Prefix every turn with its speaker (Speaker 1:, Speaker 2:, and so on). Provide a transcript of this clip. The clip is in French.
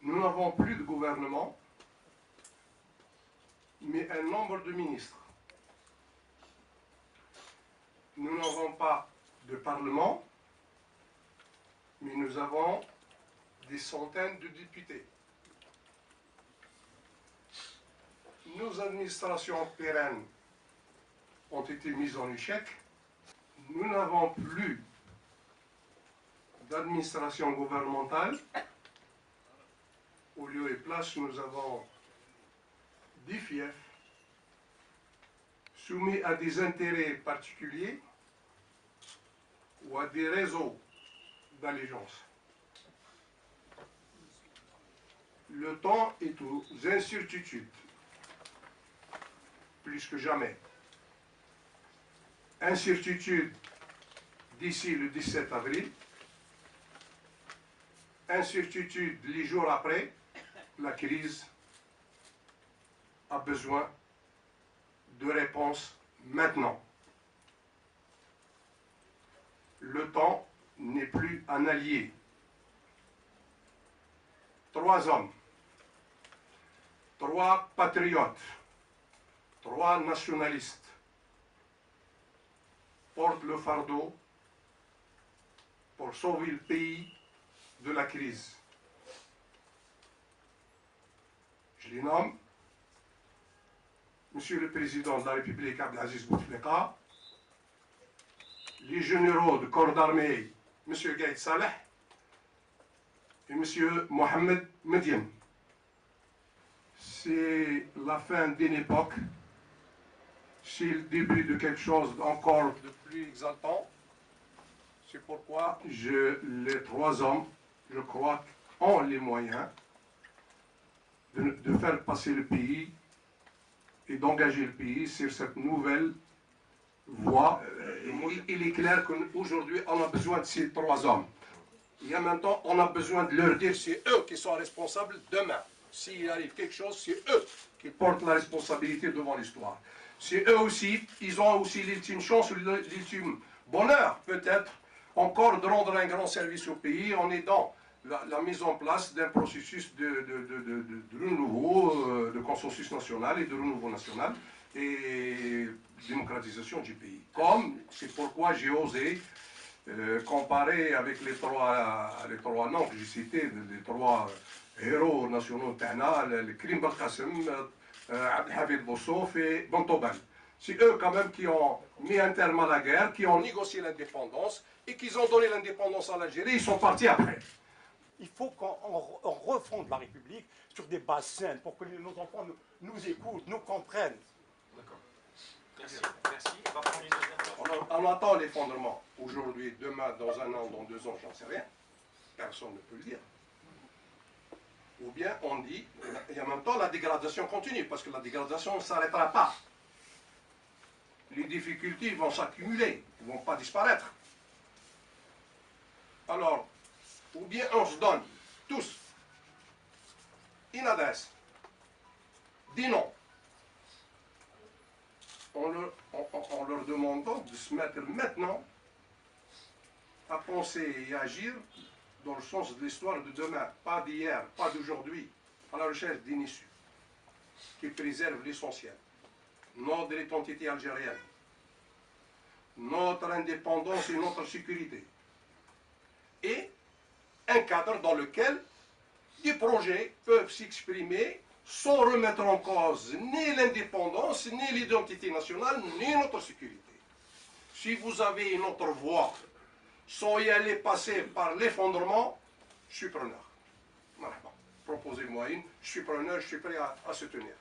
Speaker 1: Nous n'avons plus de gouvernement, mais un nombre de ministres. Nous n'avons pas de parlement, mais nous avons des centaines de députés. Nos administrations pérennes ont été mises en échec. Nous n'avons plus d'administration gouvernementale. Au lieu et place, nous avons des fiefs soumis à des intérêts particuliers ou à des réseaux d'allégeance. Le temps est aux incertitudes, plus que jamais. Incertitude d'ici le 17 avril, incertitude les jours après. La crise a besoin de réponses maintenant. Le temps n'est plus un allié. 3 hommes, 3 patriotes, 3 nationalistes portent le fardeau pour sauver le pays de la crise. Je les nomme Monsieur le Président de la République Abdelaziz Bouteflika, les généraux de corps d'armée M. Gaïd Saleh et M. Mohamed Medien. C'est la fin d'une époque, c'est le début de quelque chose encore de plus exaltant. C'est pourquoi les 3 hommes, je crois, ont les moyens de faire passer le pays et d'engager le pays sur cette nouvelle voie. Il est clair qu'aujourd'hui, on a besoin de ces 3 hommes. Et en même temps, on a besoin de leur dire, c'est eux qui sont responsables demain. S'il arrive quelque chose, c'est eux qui portent la responsabilité devant l'histoire. C'est eux aussi, ils ont aussi l'ultime chance, l'ultime bonheur, peut-être, encore de rendre un grand service au pays en aidant la mise en place d'un processus de renouveau, de consensus national et de renouveau national et démocratisation du pays. Comme, c'est pourquoi j'ai osé comparer avec les trois noms que j'ai cités, les 3 héros nationaux Tana, le Krim Belkacem, Abdelhamid Boussouf et Bontobel. C'est eux quand même qui ont mis un terme à la guerre, qui ont négocié l'indépendance et qui ont donné l'indépendance à l'Algérie. Ils sont partis après.
Speaker 2: Il faut qu'on refonde la République sur des bases saines pour que nos enfants nous écoutent, nous comprennent.
Speaker 3: D'accord. Merci. Merci.
Speaker 1: On attend l'effondrement. Aujourd'hui, demain, dans 1 an, dans 2 ans, j'en sais rien. Personne ne peut le dire. Ou bien on dit, et en même temps, la dégradation continue, parce que la dégradation ne s'arrêtera pas. Les difficultés vont s'accumuler, ils ne vont pas disparaître. Alors, ou bien on se donne, tous, une adresse, des noms, en leur demandant de se mettre maintenant à penser et agir dans le sens de l'histoire de demain, pas d'hier, pas d'aujourd'hui, à la recherche d'une issue qui préserve l'essentiel, notre identité algérienne, notre indépendance et notre sécurité, et un cadre dans lequel des projets peuvent s'exprimer sans remettre en cause ni l'indépendance, ni l'identité nationale, ni notre sécurité. Si vous avez une autre voie, sans y aller passer par l'effondrement, je suis preneur. Proposez-moi une, je suis preneur, je suis prêt à soutenir.